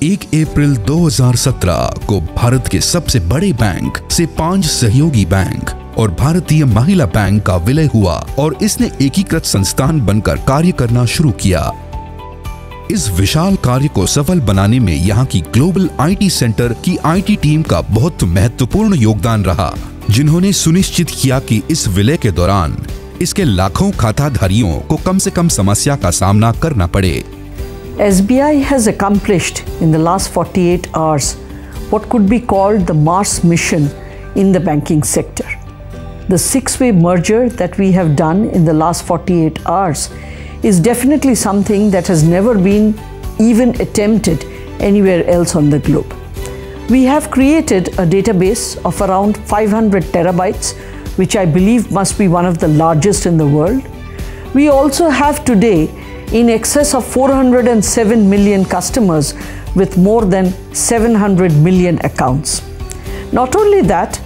1 अप्रैल 2017 को भारत के सबसे बड़े बैंक से 5 सहयोगी बैंक और भारतीय महिला बैंक का विलय हुआ और इसने एकीकृत संस्थान बनकर कार्य करना शुरू किया। इस विशाल कार्य को सफल बनाने में यहाँ की ग्लोबल आईटी सेंटर की आईटी टीम का बहुत महत्वपूर्ण योगदान रहा, जिन्होंने सुनिश्चित किया कि इस विलय के दौरान इसके लाखों खाताधारियों को कम से कम समस्या का सामना करना पड़े। SBI has accomplished in the last 48 hours what could be called the Mars mission in the banking sector. The 6-way merger that we have done in the last 48 hours is definitely something that has never been even attempted anywhere else on the globe. We have created a database of around 500 terabytes, which I believe must be one of the largest in the world. We also have today in excess of 407 million customers with more than 700 million accounts. Not only that,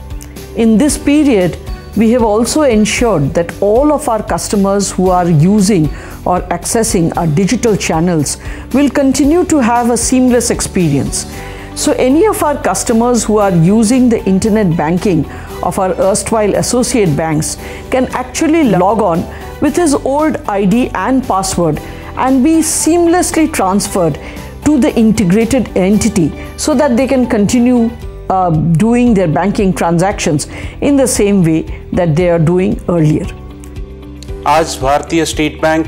in this period, we have also ensured that all of our customers who are using or accessing our digital channels will continue to have a seamless experience. So any of our customers who are using the internet banking of our erstwhile associate banks can actually log on with his old ID and password and be seamlessly transferred to the integrated entity so that they can continue doing their banking transactions in the same way that they are doing earlier. आज भारतीय state bank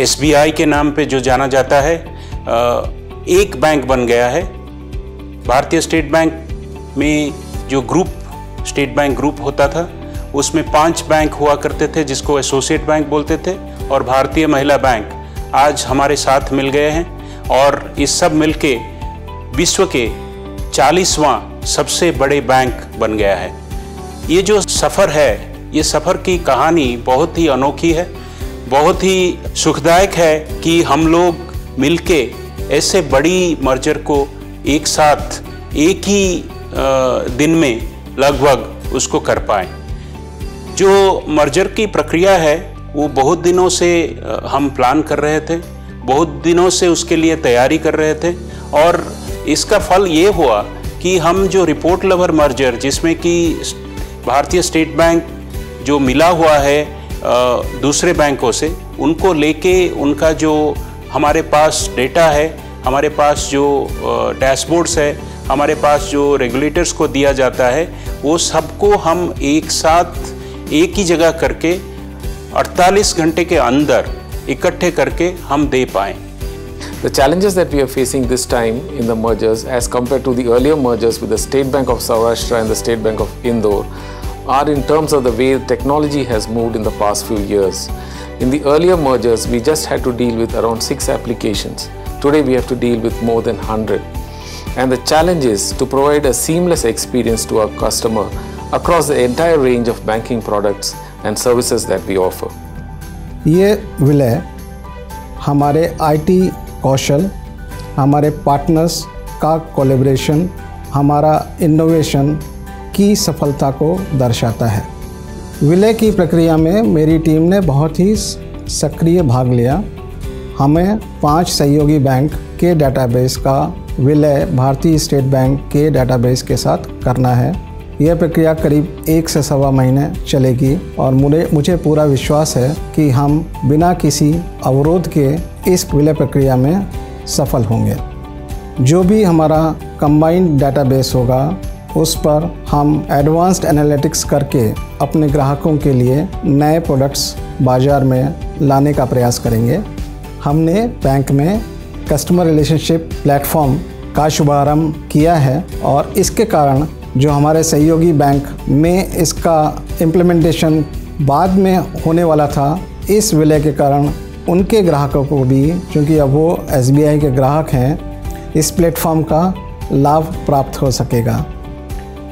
SBI के नाम पे जो जाना जाता है, एक बैंक बन गया है। भारतीय स्टेट बैंक में जो ग्रुप स्टेट बैंक ग्रुप होता था, उसमें 5 बैंक हुआ करते थे जिसको एसोसिएट बैंक बोलते थे, और भारतीय महिला बैंक आज हमारे साथ मिल गए हैं और इस सब मिलके विश्व के 40वां सबसे बड़े बैंक बन गया है। ये जो सफ़र है, ये सफ़र की कहानी बहुत ही अनोखी है, बहुत ही सुखदायक है कि हम लोग मिलके ऐसे बड़ी मर्जर को एक साथ एक ही दिन में लगभग उसको कर पाए। जो मर्जर की प्रक्रिया है वो बहुत दिनों से हम प्लान कर रहे थे, बहुत दिनों से उसके लिए तैयारी कर रहे थे, और इसका फल ये हुआ कि हम जो रिपोर्ट लवर मर्जर, जिसमें कि भारतीय स्टेट बैंक जो मिला हुआ है दूसरे बैंकों से, उनको लेके उनका जो हमारे पास डेटा है, हमारे पास जो डैशबोर्ड्स है, हमारे पास जो रेगुलेटर्स को दिया जाता है, वो सबको हम एक साथ एक ही जगह करके 48 घंटे के अंदर इकट्ठे करके हम दे पाएँ। The challenges that we are facing this time in the mergers as compared to the earlier mergers with the State Bank of Saurashtra and the State Bank of Indore are in terms of the way technology has moved in the past few years. In the earlier mergers, we just had to deal with around 6 applications. Today we have to deal with more than 100. And the challenge is to provide a seamless experience to our customer across the entire range of banking products and services that we offer. ये विलय हमारे IT कौशल, हमारे partners का collaboration, हमारा innovation की सफलता को दर्शाता है। विलय की प्रक्रिया में मेरी टीम ने बहुत ही सक्रिय भाग लिया। हमें 5 सहयोगी बैंक के डेटाबेस का विलय भारतीय स्टेट बैंक के डेटाबेस के साथ करना है। यह प्रक्रिया करीब 1 से सवा महीने चलेगी और मुझे पूरा विश्वास है कि हम बिना किसी अवरोध के इस विलय प्रक्रिया में सफल होंगे। जो भी हमारा कंबाइंड डेटाबेस होगा, उस पर हम एडवांस्ड एनालिटिक्स करके अपने ग्राहकों के लिए नए प्रोडक्ट्स बाज़ार में लाने का प्रयास करेंगे। हमने बैंक में कस्टमर रिलेशनशिप प्लेटफॉर्म का शुभारंभ किया है और इसके कारण जो हमारे सहयोगी बैंक में इसका इम्प्लीमेंटेशन बाद में होने वाला था, इस विलय के कारण उनके ग्राहकों को भी, क्योंकि अब वो SBI के ग्राहक हैं, इस प्लेटफॉर्म का लाभ प्राप्त हो सकेगा।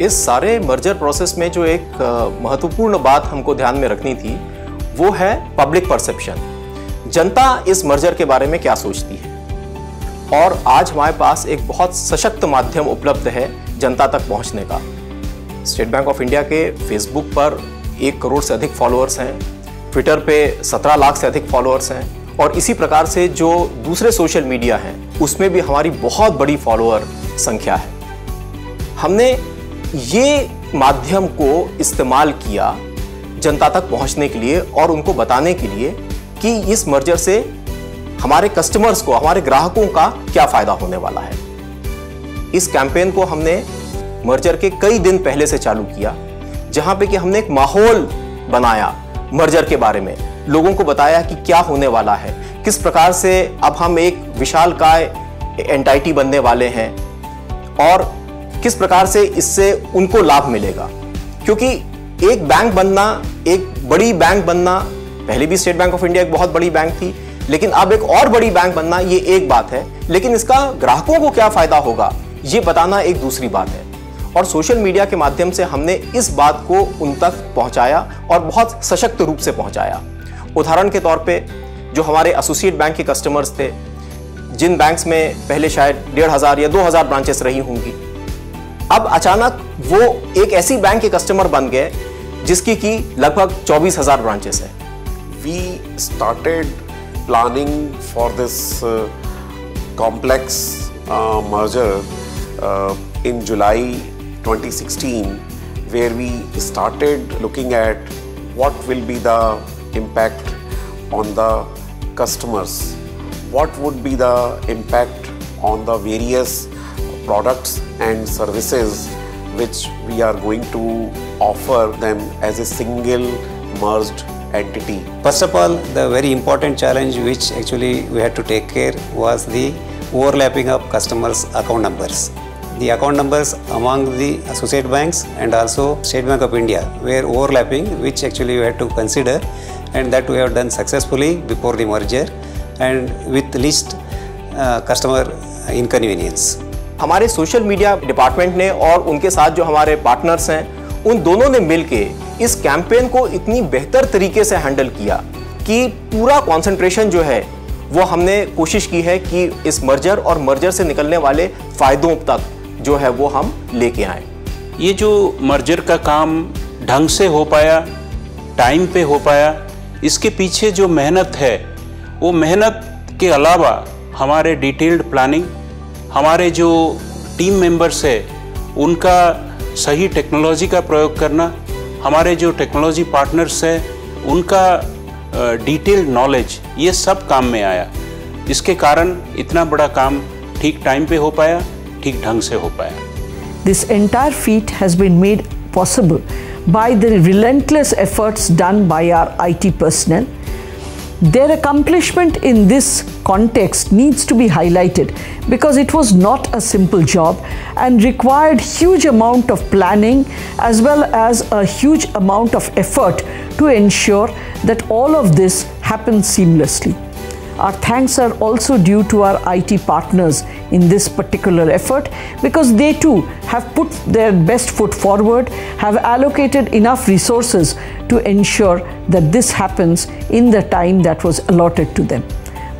इस सारे मर्जर प्रोसेस में जो एक महत्वपूर्ण बात हमको ध्यान में रखनी थी, वो है पब्लिक परसेप्शन। जनता इस मर्जर के बारे में क्या सोचती है, और आज हमारे पास एक बहुत सशक्त माध्यम उपलब्ध है जनता तक पहुंचने का। स्टेट बैंक ऑफ इंडिया के फेसबुक पर 1 करोड़ से अधिक फॉलोअर्स हैं, ट्विटर पे 17 लाख से अधिक फॉलोअर्स हैं, और इसी प्रकार से जो दूसरे सोशल मीडिया हैं उसमें भी हमारी बहुत बड़ी फॉलोअर संख्या है। हमने ये माध्यम को इस्तेमाल किया जनता तक पहुंचने के लिए और उनको बताने के लिए कि इस मर्जर से हमारे कस्टमर्स को, हमारे ग्राहकों का क्या फायदा होने वाला है। इस कैंपेन को हमने मर्जर के कई दिन पहले से चालू किया, जहां पे कि हमने एक माहौल बनाया मर्जर के बारे में, लोगों को बताया कि क्या होने वाला है, किस प्रकार से अब हम एक विशालकाय एंटाइटी बनने वाले हैं और किस प्रकार से इससे उनको लाभ मिलेगा। क्योंकि एक बैंक बनना, एक बड़ी बैंक बनना, पहले भी स्टेट बैंक ऑफ इंडिया एक बहुत बड़ी बैंक थी, लेकिन अब एक और बड़ी बैंक बनना ये एक बात है, लेकिन इसका ग्राहकों को क्या फायदा होगा ये बताना एक दूसरी बात है। और सोशल मीडिया के माध्यम से हमने इस बात को उन तक पहुंचाया और बहुत सशक्त रूप से पहुंचाया। उदाहरण के तौर पे जो हमारे एसोसिएट बैंक के कस्टमर्स थे, जिन बैंक्स में पहले शायद 1500 या 2000 ब्रांचेस रही होंगी, अब अचानक वो एक ऐसी बैंक के कस्टमर बन गए जिसकी की लगभग 24,000 ब्रांचेस है। We started planning for this complex merger in July 2016, where we started looking at what will be the impact on the customers, what would be the impact on the various products and services which we are going to offer them as a single merged entity. First of all, the very important challenge which actually we had to take care was the overlapping of customers' account numbers. The account numbers among the associate banks and also State Bank of India were overlapping, which actually we had to consider, and that we have done successfully before the merger and with least customer inconvenience. हमारे social media department ने और उनके साथ जो हमारे partners हैं, उन दोनों ने मिलके इस कैंपेन को इतनी बेहतर तरीके से हैंडल किया कि पूरा कंसंट्रेशन जो है वो हमने कोशिश की है कि इस मर्जर और मर्जर से निकलने वाले फायदों तक जो है वो हम लेके आए। ये जो मर्जर का काम ढंग से हो पाया, टाइम पे हो पाया, इसके पीछे जो मेहनत है, वो मेहनत के अलावा हमारे डिटेल्ड प्लानिंग, हमारे जो टीम मेंबर्स है उनका सही टेक्नोलॉजी का प्रयोग करना, हमारे जो टेक्नोलॉजी पार्टनर्स हैं उनका डिटेल्ड नॉलेज, ये सब काम में आया। इसके कारण इतना बड़ा काम ठीक टाइम पे हो पाया, ठीक ढंग से हो पाया। This entire feat has been made possible by the relentless efforts done by our IT personnel. Their accomplishment in this context needs to be highlighted because it was not a simple job and required huge amount of planning as well as a huge amount of effort to ensure that all of this happens seamlessly. Our thanks are also due to our IT partners in this particular effort because they too have put their best foot forward, have allocated enough resources to ensure that this happens in the time that was allotted to them.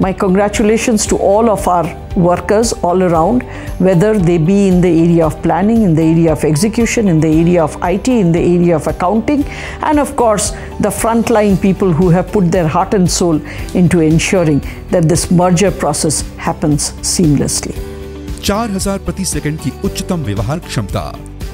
My congratulations to all of our workers all around, whether they be in the area of planning, in the area of execution, in the area of IT, in the area of accounting, and of course the frontline people who have put their heart and soul into ensuring that this merger process happens seamlessly. 4000 प्रति second की उच्चतम व्यवहार क्षमता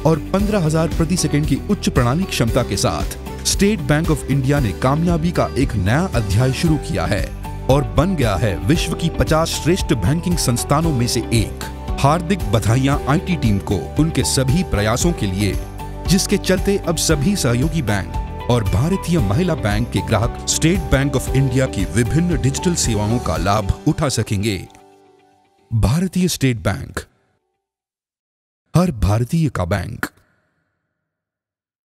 और 15000 प्रति second की उच्च प्रणाली क्षमता के साथ स्टेट बैंक ऑफ इंडिया ने कामयाबी का एक नया अध्याय शुरू किया है और बन गया है विश्व की 50 श्रेष्ठ बैंकिंग संस्थानों में से एक। हार्दिक बधाइयां आईटी टीम को उनके सभी प्रयासों के लिए, जिसके चलते अब सभी सहयोगी बैंक और भारतीय महिला बैंक के ग्राहक स्टेट बैंक ऑफ इंडिया की विभिन्न डिजिटल सेवाओं का लाभ उठा सकेंगे। भारतीय स्टेट बैंक, हर भारतीय का बैंक।